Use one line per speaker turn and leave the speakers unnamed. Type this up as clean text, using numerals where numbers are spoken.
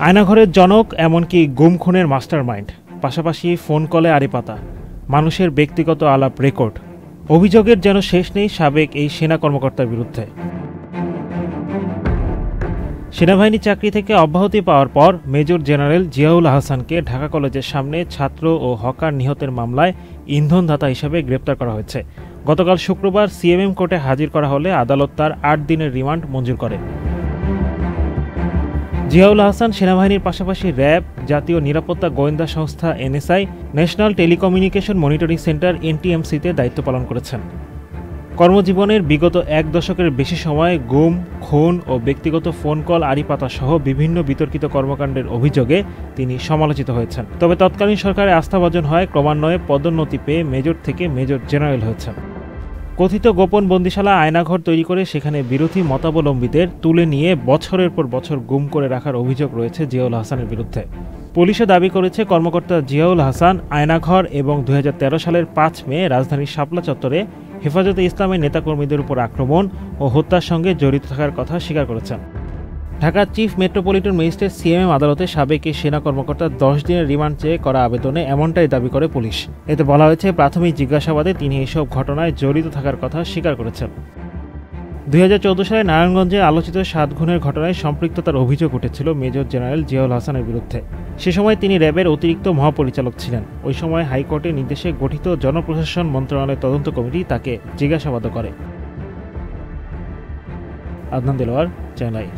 আয়নাঘরের জনক, এমনকি গুম খুনের মাস্টারমাইন্ড, পাশাপাশি ফোন কলে আড়ি পাতা, মানুষের ব্যক্তিগত আলাপ রেকর্ড। অভিযোগের যেন শেষ নেই সাবেক এই সেনা কর্মকর্তার বিরুদ্ধে। সেনাবাহিনী চাকরি থেকে অব্যাহতি পাওয়ার পর মেজর জেনারেল জিয়াউল আহসানকে ঢাকা কলেজের সামনে ছাত্র ও হকার নিহতের মামলায় ইন্ধনদাতা হিসেবে গ্রেপ্তার করা হয়েছে। গতকাল শুক্রবার সিএমএম কোর্টে হাজির করা হলে আদালত তার ৮ দিনের রিমান্ড মঞ্জুর করে। জিয়াউল আহসান সেনাবাহিনীর পাশাপাশি র্যাব, জাতীয় নিরাপত্তা গোয়েন্দা সংস্থা NSI, national telecommunication monitoring centre এনটিএমসিতে দায়িত্ব পালন করেছেন। কর্মজীবনের বিগত ১ দশকের বেশি সময় গুম, খুন ও ব্যক্তিগত ফোন কল আড়ি পাতা সহ বিভিন্ন বিতর্কিত কর্মকাণ্ডের অভিযোগে তিনি সমালোচিত হয়েছেন। তবে তৎকালীন সরকারের আস্থাভাজন হয় ক্রমান্বয়ে পদোন্নতি পেয়ে মেজর থেকে মেজর জেনারেল হয়েছেন। কথিত গোপন বন্দিশালা আয়নাঘর তৈরি করে সেখানে বিরোধী মতাবলম্বীদের তুলে নিয়ে বছরের পর বছর গুম করে রাখার অভিযোগ রয়েছে জিয়াউল আহসানের বিরুদ্ধে। পুলিশও দাবি করেছে কর্মকর্তা জিয়াউল আহসান আয়নাঘর এবং ২০১৩ সালের ৫ মে রাজধানীর শাপলা চত্বরে হেফাজতে ইসলামের নেতাকর্মীদের উপর আক্রমণ ও হত্যার সঙ্গে জড়িত থাকার কথা স্বীকার করেছেন। Dhaka chief metropolitan magistrate CMM আদালতে সাবেক এই সেনা কর্মকর্তা ১০ দিনের রিমান্ড চেয়ে করা আবেদনে এমনটাই দাবি করে পুলিশ। এতে বলা হয়েছে, প্রাথমিক জিজ্ঞাসাবাদে তিনি এসব ঘটনায় জড়িত থাকার কথা স্বীকার করেছেন। ২০১৪ সালে নারায়ণগঞ্জে আলোচিত ৭ খুনের ঘটনায় সম্পৃক্ততার অভিযোগ উঠেছিল মেজর জেনারেল জিয়াউল আহসানের বিরুদ্ধে। সে সময় তিনি র্যাবের অতিরিক্ত মহাপরিচালক ছিলেন। ওই সময় হাইকোর্টের নির্দেশে গঠিত জনপ্রশাসন মন্ত্রণালয়ের তদন্ত কমিটি তাকে জিজ্ঞাসাবাদ করে। Adnan Delwar, channel I.